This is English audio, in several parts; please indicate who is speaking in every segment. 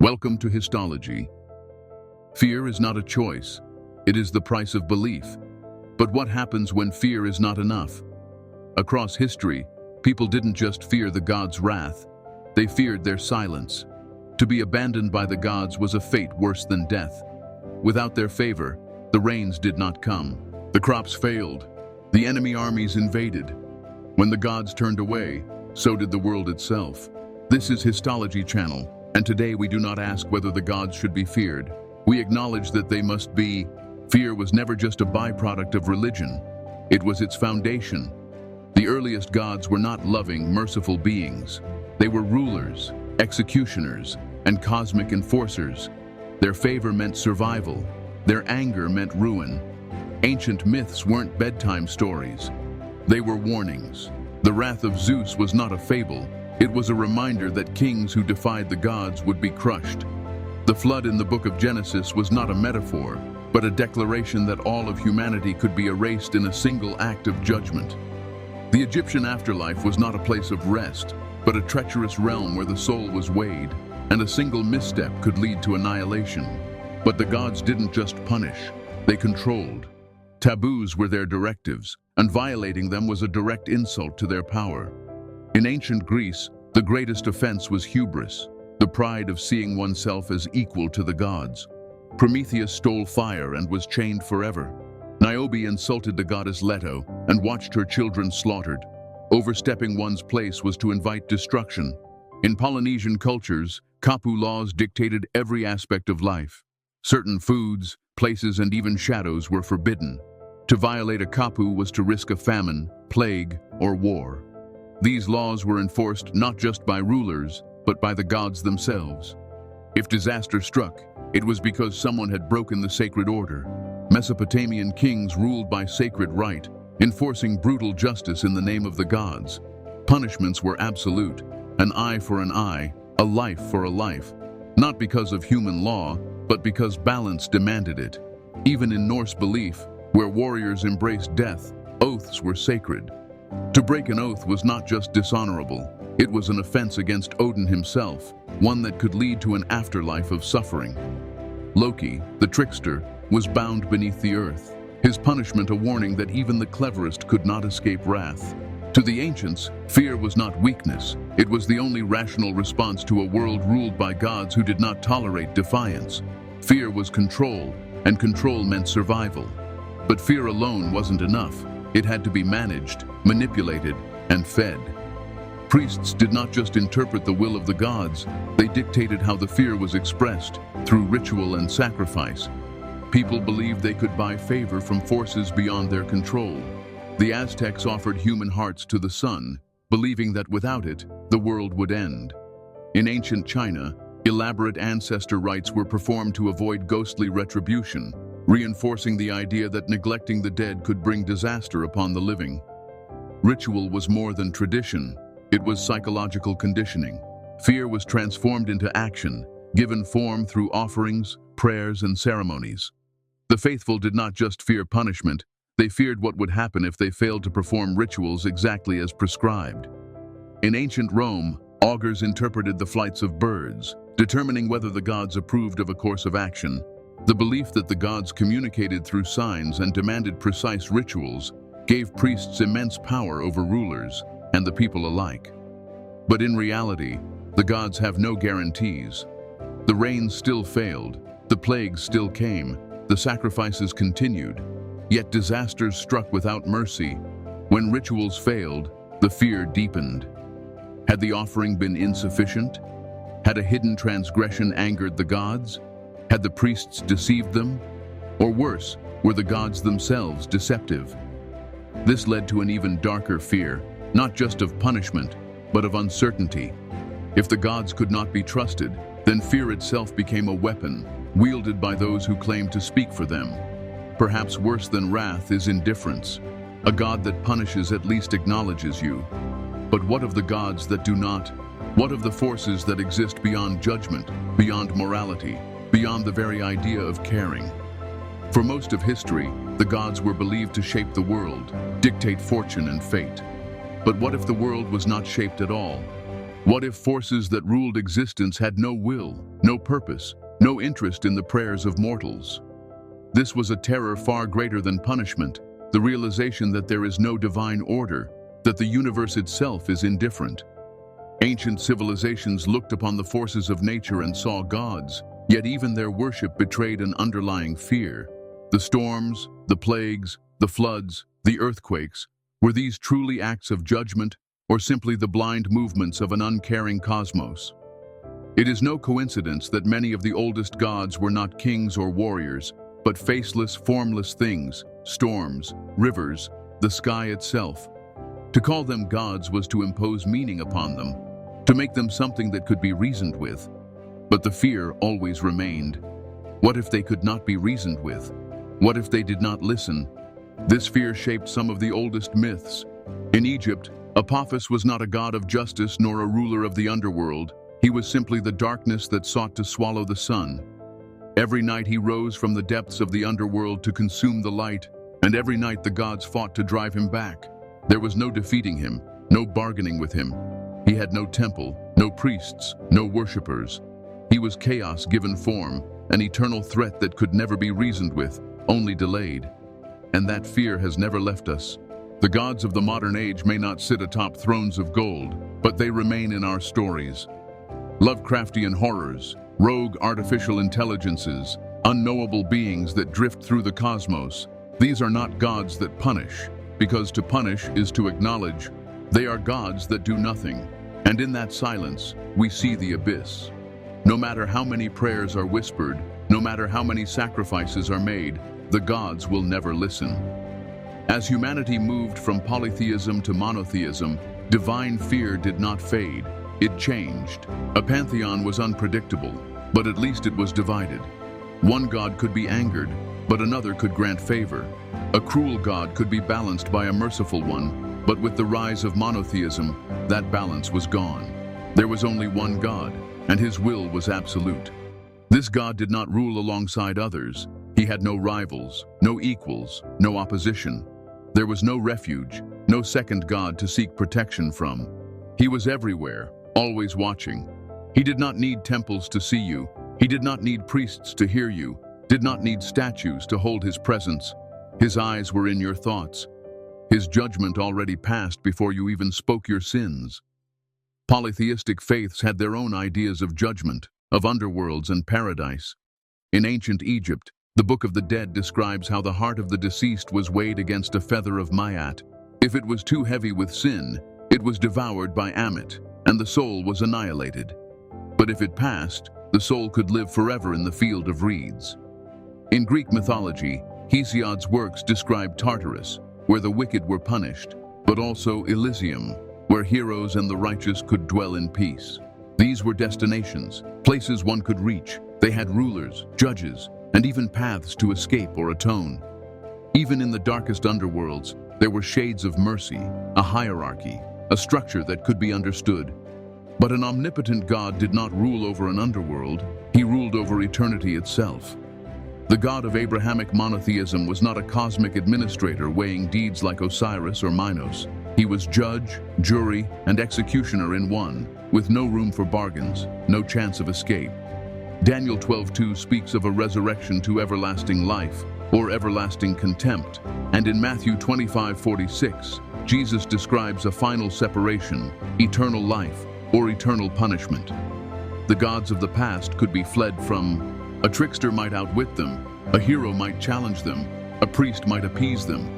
Speaker 1: Welcome to Histology. Fear is not a choice. It is the price of belief. But what happens when fear is not enough? Across history, people didn't just fear the gods' wrath. They feared their silence. To be abandoned by the gods was a fate worse than death. Without their favor, the rains did not come. The crops failed. The enemy armies invaded. When the gods turned away, so did the world itself. This is Histology Channel. And today we do not ask whether the gods should be feared. We acknowledge that they must be. Fear was never just a byproduct of religion. It was its foundation. The earliest gods were not loving, merciful beings. They were rulers, executioners, and cosmic enforcers. Their favor meant survival. Their anger meant ruin. Ancient myths weren't bedtime stories. They were warnings. The wrath of Zeus was not a fable. It was a reminder that kings who defied the gods would be crushed. The flood in the book of Genesis was not a metaphor, but a declaration that all of humanity could be erased in a single act of judgment. The Egyptian afterlife was not a place of rest, but a treacherous realm where the soul was weighed, and a single misstep could lead to annihilation. But the gods didn't just punish, they controlled. Taboos were their directives, and violating them was a direct insult to their power. In ancient Greece, the greatest offense was hubris, the pride of seeing oneself as equal to the gods. Prometheus stole fire and was chained forever. Niobe insulted the goddess Leto and watched her children slaughtered. Overstepping one's place was to invite destruction. In Polynesian cultures, kapu laws dictated every aspect of life. Certain foods, places, and even shadows were forbidden. To violate a kapu was to risk a famine, plague, or war. These laws were enforced not just by rulers, but by the gods themselves. If disaster struck, it was because someone had broken the sacred order. Mesopotamian kings ruled by sacred right, enforcing brutal justice in the name of the gods. Punishments were absolute, an eye for an eye, a life for a life, not because of human law, but because balance demanded it. Even in Norse belief, where warriors embraced death, oaths were sacred. To break an oath was not just dishonorable, it was an offense against Odin himself, one that could lead to an afterlife of suffering. Loki, the trickster, was bound beneath the earth, his punishment a warning that even the cleverest could not escape wrath. To the ancients, fear was not weakness, it was the only rational response to a world ruled by gods who did not tolerate defiance. Fear was control, and control meant survival. But fear alone wasn't enough. It had to be managed, manipulated, and fed. Priests did not just interpret the will of the gods, they dictated how the fear was expressed, through ritual and sacrifice. People believed they could buy favor from forces beyond their control. The Aztecs offered human hearts to the sun, believing that without it, the world would end. In ancient China, elaborate ancestor rites were performed to avoid ghostly retribution, reinforcing the idea that neglecting the dead could bring disaster upon the living. Ritual was more than tradition, it was psychological conditioning. Fear was transformed into action, given form through offerings, prayers, and ceremonies. The faithful did not just fear punishment, they feared what would happen if they failed to perform rituals exactly as prescribed. In ancient Rome, augurs interpreted the flights of birds, determining whether the gods approved of a course of action. The belief that the gods communicated through signs and demanded precise rituals gave priests immense power over rulers and the people alike. But in reality, the gods have no guarantees. The rains still failed, the plagues still came, the sacrifices continued, yet disasters struck without mercy. When rituals failed, the fear deepened. Had the offering been insufficient? Had a hidden transgression angered the gods? Had the priests deceived them? Or worse, were the gods themselves deceptive? This led to an even darker fear, not just of punishment, but of uncertainty. If the gods could not be trusted, then fear itself became a weapon, wielded by those who claimed to speak for them. Perhaps worse than wrath is indifference. A god that punishes at least acknowledges you. But what of the gods that do not? What of the forces that exist beyond judgment, beyond morality, beyond the very idea of caring? For most of history, the gods were believed to shape the world, dictate fortune and fate. But what if the world was not shaped at all? What if forces that ruled existence had no will, no purpose, no interest in the prayers of mortals? This was a terror far greater than punishment, the realization that there is no divine order, that the universe itself is indifferent. Ancient civilizations looked upon the forces of nature and saw gods, yet even their worship betrayed an underlying fear. The storms, the plagues, the floods, the earthquakes, were these truly acts of judgment or simply the blind movements of an uncaring cosmos? It is no coincidence that many of the oldest gods were not kings or warriors, but faceless, formless things, storms, rivers, the sky itself. To call them gods was to impose meaning upon them, to make them something that could be reasoned with. But the fear always remained. What if they could not be reasoned with? What if they did not listen? This fear shaped some of the oldest myths. In Egypt, Apophis was not a god of justice nor a ruler of the underworld. He was simply the darkness that sought to swallow the sun. Every night he rose from the depths of the underworld to consume the light, and every night the gods fought to drive him back. There was no defeating him, no bargaining with him. He had no temple, no priests, no worshippers. He was chaos given form, an eternal threat that could never be reasoned with, only delayed. And that fear has never left us. The gods of the modern age may not sit atop thrones of gold, but they remain in our stories. Lovecraftian horrors, rogue artificial intelligences, unknowable beings that drift through the cosmos. These are not gods that punish, because to punish is to acknowledge. They are gods that do nothing, and in that silence, we see the abyss. No matter how many prayers are whispered, no matter how many sacrifices are made, the gods will never listen. As humanity moved from polytheism to monotheism, divine fear did not fade. It changed. A pantheon was unpredictable, but at least it was divided. One god could be angered, but another could grant favor. A cruel god could be balanced by a merciful one, but with the rise of monotheism, that balance was gone. There was only one God, and his will was absolute. This God did not rule alongside others. He had no rivals, no equals, no opposition. There was no refuge, no second God to seek protection from. He was everywhere, always watching. He did not need temples to see you. He did not need priests to hear you, did not need statues to hold his presence. His eyes were in your thoughts. His judgment already passed before you even spoke your sins. Polytheistic faiths had their own ideas of judgment, of underworlds and paradise. In ancient Egypt, the Book of the Dead describes how the heart of the deceased was weighed against a feather of Mayat. If it was too heavy with sin, it was devoured by Amit, and the soul was annihilated. But if it passed, the soul could live forever in the field of reeds. In Greek mythology, Hesiod's works describe Tartarus, where the wicked were punished, but also Elysium, where heroes and the righteous could dwell in peace. These were destinations, places one could reach. They had rulers, judges, and even paths to escape or atone. Even in the darkest underworlds, there were shades of mercy, a hierarchy, a structure that could be understood. But an omnipotent God did not rule over an underworld. He ruled over eternity itself. The God of Abrahamic monotheism was not a cosmic administrator weighing deeds like Osiris or Minos. He was judge, jury, and executioner in one, with no room for bargains, no chance of escape. Daniel 12:2 speaks of a resurrection to everlasting life, or everlasting contempt, and in Matthew 25:46, Jesus describes a final separation, eternal life, or eternal punishment. The gods of the past could be fled from. A trickster might outwit them, a hero might challenge them, a priest might appease them.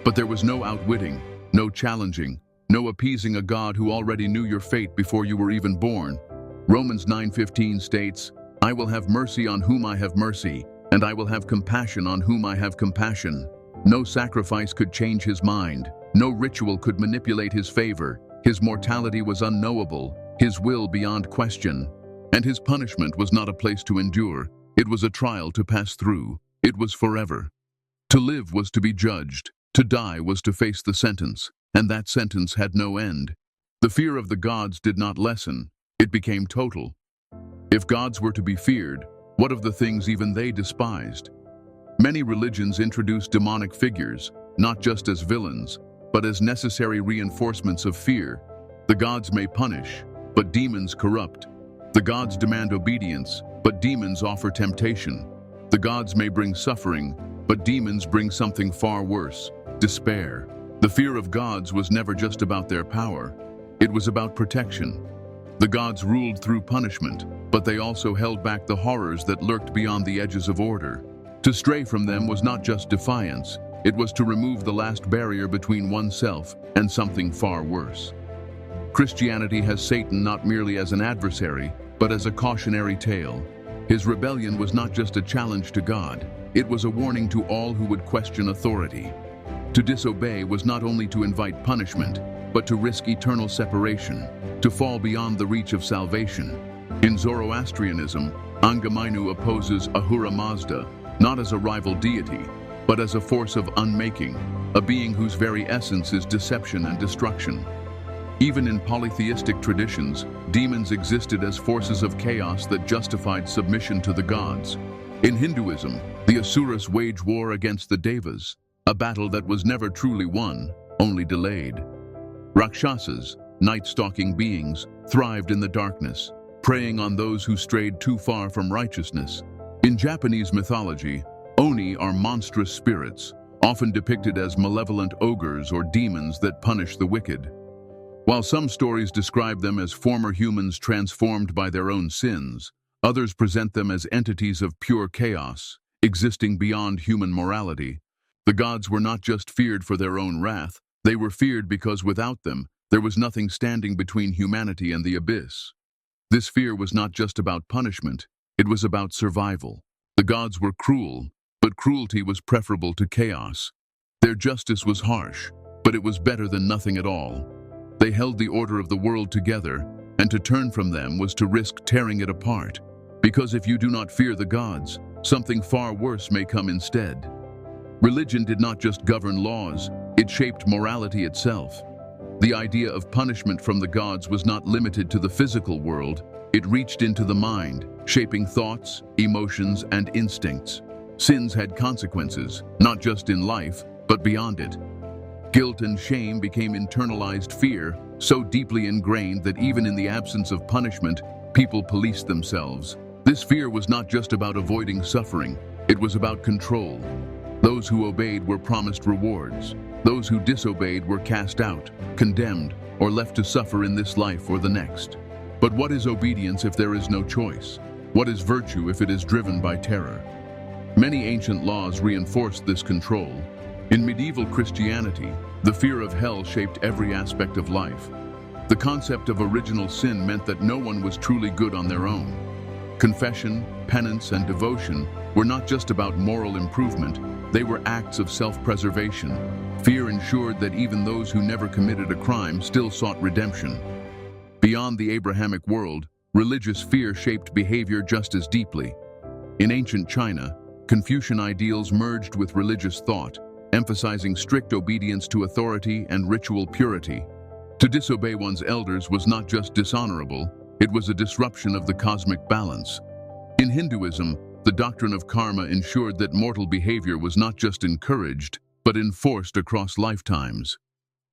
Speaker 1: But there was no outwitting, no challenging, no appeasing a God who already knew your fate before you were even born. Romans 9:15 states, "I will have mercy on whom I have mercy, and I will have compassion on whom I have compassion." No sacrifice could change his mind. No ritual could manipulate his favor. His mortality was unknowable, his will beyond question. And his punishment was not a place to endure. It was a trial to pass through. It was forever. To live was to be judged. To die was to face the sentence, and that sentence had no end. The fear of the gods did not lessen. It became total. If gods were to be feared, what of the things even they despised? Many religions introduce demonic figures, not just as villains, but as necessary reinforcements of fear. The gods may punish, but demons corrupt. The gods demand obedience, but demons offer temptation. The gods may bring suffering, but demons bring something far worse: despair. The fear of gods was never just about their power. It was about protection. The gods ruled through punishment, but they also held back the horrors that lurked beyond the edges of order. To stray from them was not just defiance, it was to remove the last barrier between oneself and something far worse. Christianity has Satan not merely as an adversary, but as a cautionary tale. His rebellion was not just a challenge to God, it was a warning to all who would question authority. To disobey was not only to invite punishment, but to risk eternal separation, to fall beyond the reach of salvation. In Zoroastrianism, Angamainu opposes Ahura Mazda, not as a rival deity, but as a force of unmaking, a being whose very essence is deception and destruction. Even in polytheistic traditions, demons existed as forces of chaos that justified submission to the gods. In Hinduism, the Asuras wage war against the Devas, a battle that was never truly won, only delayed. Rakshasas, night-stalking beings, thrived in the darkness, preying on those who strayed too far from righteousness. In Japanese mythology, Oni are monstrous spirits, often depicted as malevolent ogres or demons that punish the wicked. While some stories describe them as former humans transformed by their own sins, others present them as entities of pure chaos, existing beyond human morality. The gods were not just feared for their own wrath, they were feared because without them, there was nothing standing between humanity and the abyss. This fear was not just about punishment, it was about survival. The gods were cruel, but cruelty was preferable to chaos. Their justice was harsh, but it was better than nothing at all. They held the order of the world together, and to turn from them was to risk tearing it apart. Because if you do not fear the gods, something far worse may come instead. Religion did not just govern laws, it shaped morality itself. The idea of punishment from the gods was not limited to the physical world, it reached into the mind, shaping thoughts, emotions, and instincts. Sins had consequences, not just in life, but beyond it. Guilt and shame became internalized fear, so deeply ingrained that even in the absence of punishment, people policed themselves. This fear was not just about avoiding suffering, it was about control. Those who obeyed were promised rewards. Those who disobeyed were cast out, condemned, or left to suffer in this life or the next. But what is obedience if there is no choice? What is virtue if it is driven by terror? Many ancient laws reinforced this control. In medieval Christianity, the fear of hell shaped every aspect of life. The concept of original sin meant that no one was truly good on their own. Confession, penance, and devotion were not just about moral improvement, they were acts of self-preservation. Fear ensured that even those who never committed a crime still sought redemption. Beyond the Abrahamic world, religious fear shaped behavior just as deeply. In ancient China, Confucian ideals merged with religious thought, emphasizing strict obedience to authority and ritual purity. To disobey one's elders was not just dishonorable, it was a disruption of the cosmic balance. In Hinduism, the doctrine of karma ensured that mortal behavior was not just encouraged, but enforced across lifetimes.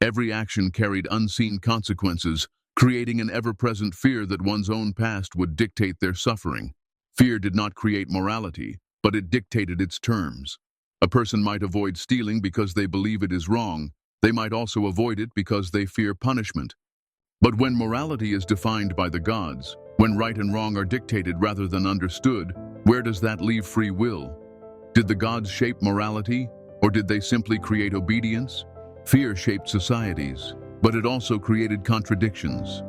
Speaker 1: Every action carried unseen consequences, creating an ever-present fear that one's own past would dictate their suffering. Fear did not create morality, but it dictated its terms. A person might avoid stealing because they believe it is wrong. They might also avoid it because they fear punishment. But when morality is defined by the gods, when right and wrong are dictated rather than understood, where does that leave free will? Did the gods shape morality, or did they simply create obedience? Fear shaped societies, but it also created contradictions.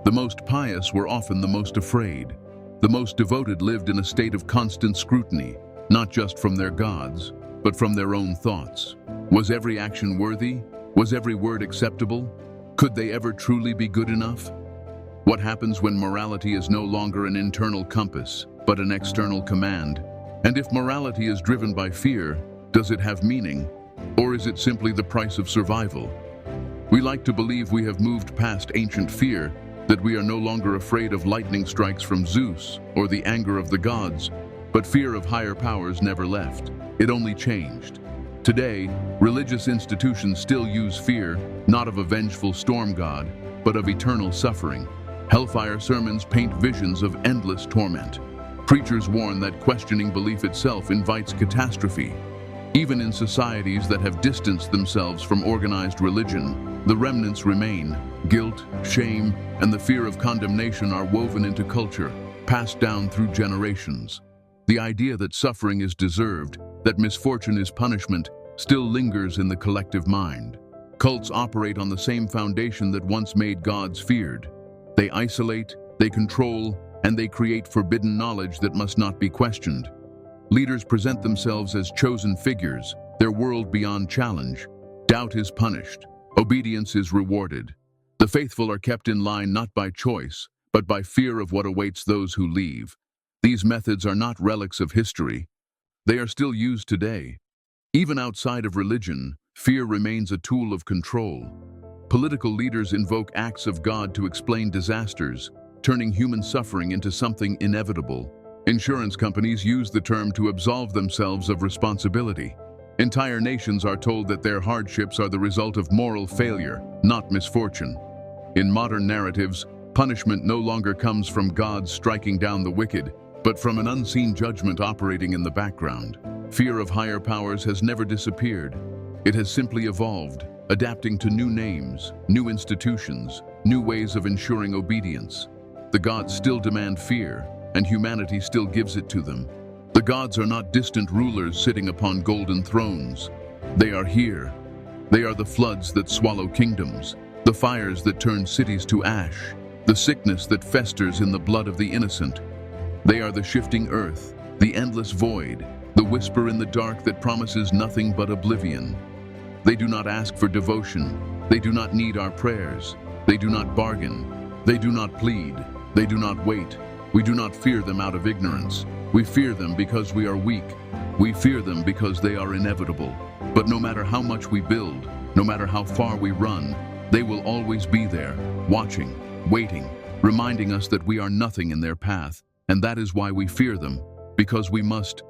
Speaker 1: The most pious were often the most afraid. The most devoted lived in a state of constant scrutiny, not just from their gods, but from their own thoughts. Was every action worthy? Was every word acceptable? Could they ever truly be good enough? What happens when morality is no longer an internal compass, but an external command? And if morality is driven by fear, does it have meaning? Or is it simply the price of survival? We like to believe we have moved past ancient fear, that we are no longer afraid of lightning strikes from Zeus or the anger of the gods, but fear of higher powers never left. It only changed. Today, religious institutions still use fear, not of a vengeful storm god, but of eternal suffering. Hellfire sermons paint visions of endless torment. Preachers warn that questioning belief itself invites catastrophe. Even in societies that have distanced themselves from organized religion, the remnants remain. Guilt, shame, and the fear of condemnation are woven into culture, passed down through generations. The idea that suffering is deserved, that misfortune is punishment, still lingers in the collective mind. Cults operate on the same foundation that once made gods feared. They isolate, they control, and they create forbidden knowledge that must not be questioned. Leaders present themselves as chosen figures, their world beyond challenge. Doubt is punished, obedience is rewarded. The faithful are kept in line not by choice, but by fear of what awaits those who leave. These methods are not relics of history. They are still used today. Even outside of religion, fear remains a tool of control. Political leaders invoke acts of God to explain disasters, turning human suffering into something inevitable. Insurance companies use the term to absolve themselves of responsibility. Entire nations are told that their hardships are the result of moral failure, not misfortune. In modern narratives, punishment no longer comes from God striking down the wicked, but from an unseen judgment operating in the background. Fear of higher powers has never disappeared. It has simply evolved, adapting to new names, new institutions, new ways of ensuring obedience. The gods still demand fear, and humanity still gives it to them. The gods are not distant rulers sitting upon golden thrones. They are here. They are the floods that swallow kingdoms, the fires that turn cities to ash, the sickness that festers in the blood of the innocent. They are the shifting earth, the endless void, the whisper in the dark that promises nothing but oblivion. They do not ask for devotion. They do not need our prayers. They do not bargain. They do not plead. They do not wait. We do not fear them out of ignorance. We fear them because we are weak. We fear them because they are inevitable. But no matter how much we build, no matter how far we run, they will always be there, watching, waiting, reminding us that we are nothing in their path. And that is why we fear them, because we must